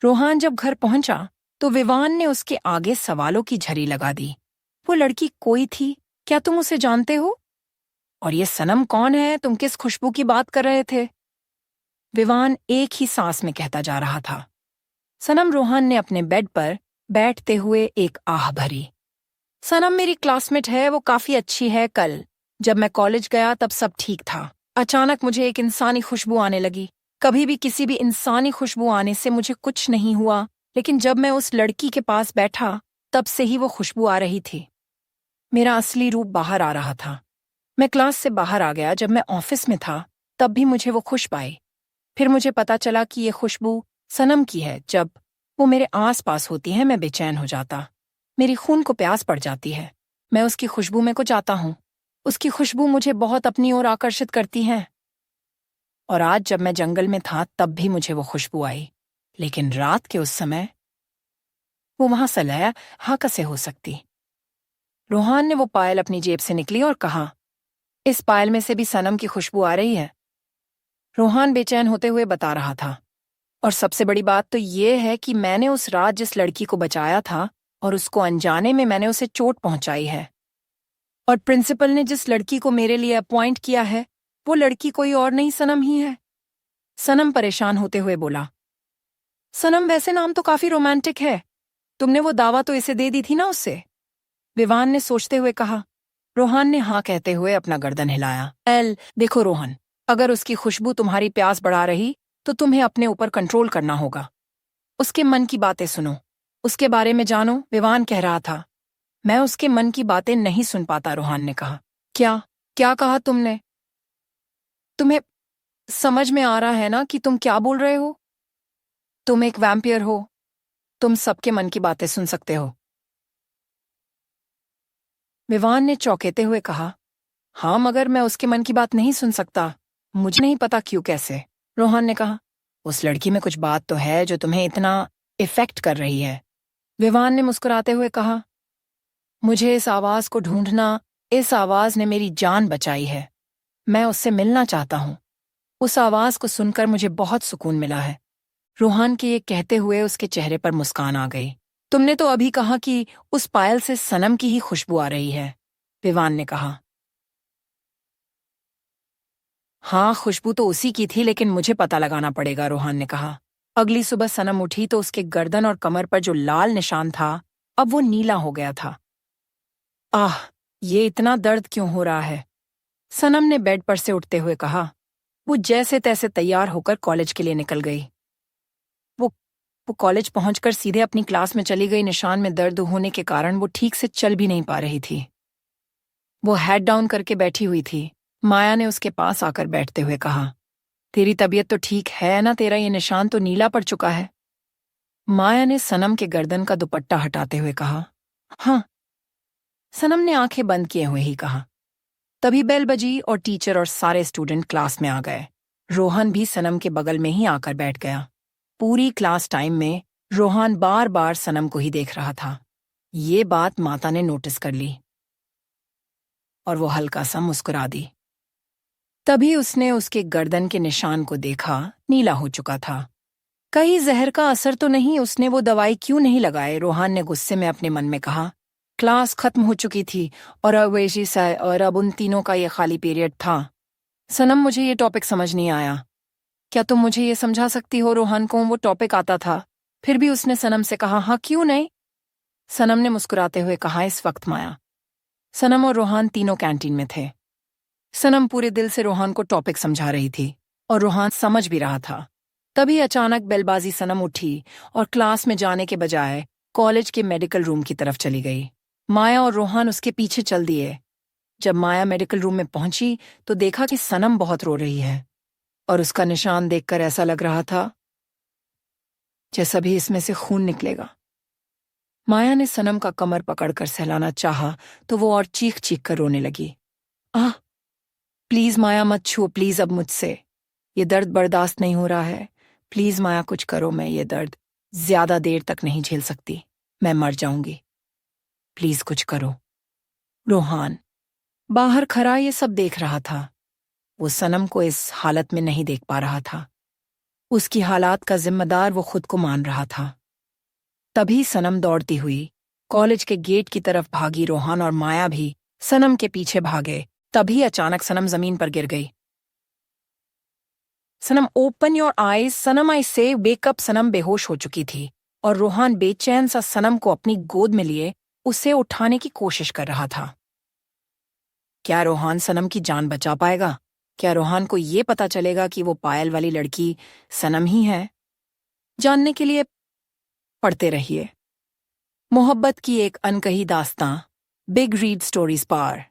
रोहान जब घर पहुंचा तो विवान ने उसके आगे सवालों की झड़ी लगा दी। वो लड़की कोई थी? क्या तुम उसे जानते हो? और ये सनम कौन है? तुम किस खुशबू की बात कर रहे थे? विवान एक ही सांस में कहता जा रहा था। सनम रोहान ने अपने बेड पर बैठते हुए एक आह भरी। सनम मेरी क्लासमेट है, वो काफी अच्छी है। कल जब मैं कॉलेज गया तब सब ठीक था। अचानक मुझे एक इंसानी खुशबू आने लगी। कभी भी किसी भी इंसानी खुशबू आने से मुझे कुछ नहीं हुआ, लेकिन जब मैं उस लड़की के पास बैठा तब से ही वो खुशबू आ रही थी। मेरा असली रूप बाहर आ रहा था। मैं क्लास से बाहर आ गया। जब मैं ऑफिस में था तब भी मुझे वो खुशबू आई। फिर मुझे पता चला कि ये खुशबू सनम की है। जब वो मेरे आस पास होती है मैं बेचैन हो जाता। मेरी खून को प्यास पड़ जाती है। मैं उसकी खुशबू में को जाता हूँ। उसकी खुशबू मुझे बहुत अपनी ओर आकर्षित करती है। और आज जब मैं जंगल में था तब भी मुझे वो खुशबू आई, लेकिन रात के उस समय वो वहां सलाया हाँ कैसे हो सकती? रोहान ने वो पायल अपनी जेब से निकली और कहा, इस पायल में से भी सनम की खुशबू आ रही है। रोहान बेचैन होते हुए बता रहा था, और सबसे बड़ी बात तो ये है कि मैंने उस रात जिस लड़की को बचाया था और उसको अनजाने में मैंने उसे चोट पहुंचाई है। और प्रिंसिपल ने जिस लड़की को मेरे लिए अपॉइंट किया है वो लड़की कोई और नहीं सनम ही है। सनम परेशान होते हुए बोला, सनम वैसे नाम तो काफी रोमांटिक है। तुमने वो दावा तो इसे दे दी थी ना उससे? विवान ने सोचते हुए कहा। रोहान ने हाँ कहते हुए अपना गर्दन हिलाया। देखो रोहन, अगर उसकी खुशबू तुम्हारी प्यास बढ़ा रही तो तुम्हें अपने ऊपर कंट्रोल करना होगा। उसके मन की बातें सुनो, उसके बारे में जानो, विवान कह रहा था। मैं उसके मन की बातें नहीं सुन पाता, रोहान ने कहा। क्या क्या कहा तुमने? तुम्हें समझ में आ रहा है ना कि तुम क्या बोल रहे हो? तुम एक वैम्पियर हो। तुम सबके मन की बातें सुन सकते हो। विवान ने चौंकेते हुए कहा, हाँ मगर मैं उसके मन की बात नहीं सुन सकता। मुझे नहीं पता क्यों कैसे। रोहन ने कहा, उस लड़की में कुछ बात तो है जो तुम्हें इतना इफेक्ट कर रही है। विवान ने मुस्कुराते हुए कहा, मुझे इस आवाज को ढूंढना, इस आवाज ने मेरी जान बचाई है। मैं उससे मिलना चाहता हूँ। उस आवाज को सुनकर मुझे बहुत सुकून मिला है। रोहान के ये कहते हुए उसके चेहरे पर मुस्कान आ गई। तुमने तो अभी कहा कि उस पायल से सनम की ही खुशबू आ रही है, विवान ने कहा। हाँ खुशबू तो उसी की थी, लेकिन मुझे पता लगाना पड़ेगा, रोहान ने कहा। अगली सुबह सनम उठी तो उसके गर्दन और कमर पर जो लाल निशान था अब वो नीला हो गया था। आह, ये इतना दर्द क्यों हो रहा है? सनम ने बेड पर से उठते हुए कहा। वो जैसे तैसे तैयार होकर कॉलेज के लिए निकल गई। वो वो कॉलेज पहुंचकर सीधे अपनी क्लास में चली गई। निशान में दर्द होने के कारण वो ठीक से चल भी नहीं पा रही थी। वो हेड डाउन करके बैठी हुई थी। माया ने उसके पास आकर बैठते हुए कहा, तेरी तबीयत तो ठीक है ना? तेरा ये निशान तो नीला पड़ चुका है। माया ने सनम के गर्दन का दुपट्टा हटाते हुए कहा, हाँ। सनम ने आंखें बंद किए हुए ही कहा। तभी बेल बजी और टीचर और सारे स्टूडेंट क्लास में आ गए। रोहन भी सनम के बगल में ही आकर बैठ गया। पूरी क्लास टाइम में रोहन बार बार सनम को ही देख रहा था। ये बात माता ने नोटिस कर ली और वो हल्का सा मुस्कुरा दी। तभी उसने उसके गर्दन के निशान को देखा, नीला हो चुका था। कहीं जहर का असर तो नहीं? उसने वो दवाई क्यों नहीं लगाए? रोहन ने गुस्से में अपने मन में कहा। क्लास खत्म हो चुकी थी और अवेशी सा और अब उन तीनों का ये खाली पीरियड था। सनम, मुझे ये टॉपिक समझ नहीं आया। क्या तुम मुझे ये समझा सकती हो? रोहन को वो टॉपिक आता था, फिर भी उसने सनम से कहा, हाँ क्यों नहीं? सनम ने मुस्कुराते हुए कहा, इस वक्त माया। सनम और रोहन तीनों कैंटीन में थे। सनम पूरे दिल से रोहन को टॉपिक समझा रही थी और रोहन समझ भी रहा था। तभी अचानक बेलबाजी सनम उठी और क्लास में जाने के बजाय कॉलेज के मेडिकल रूम की तरफ चली गई। माया और रोहन उसके पीछे चल दिए। जब माया मेडिकल रूम में पहुंची तो देखा कि सनम बहुत रो रही है और उसका निशान देखकर ऐसा लग रहा था जैसा भी इसमें से खून निकलेगा। माया ने सनम का कमर पकड़कर सहलाना चाहा तो वो और चीख चीख कर रोने लगी। आह, प्लीज माया मत छुओ, प्लीज अब मुझसे। ये दर्द बर्दाश्त नहीं हो रहा है। प्लीज माया कुछ करो, मैं ये दर्द ज्यादा देर तक नहीं झेल सकती। मैं मर जाऊंगी। प्लीज कुछ करो। रोहान बाहर खड़ा ये सब देख रहा था। वो सनम को इस हालत में नहीं देख पा रहा था। उसकी हालात का जिम्मेदार वो खुद को मान रहा था। तभी सनम दौड़ती हुई कॉलेज के गेट की तरफ भागी। रोहन और माया भी सनम के पीछे भागे। तभी अचानक सनम जमीन पर गिर गई। सनम, ओपन योर आईज। सनम, आई से वेक अप। सनम बेहोश हो चुकी थी और रोहन बेचैन सा सनम को अपनी गोद में लिए उसे उठाने की कोशिश कर रहा था। क्या रोहन सनम की जान बचा पाएगा? क्या रोहन को ये पता चलेगा कि वो पायल वाली लड़की सनम ही है? जानने के लिए पढ़ते रहिए मोहब्बत की एक अनकही दास्तां, बिग रीड स्टोरीज पर।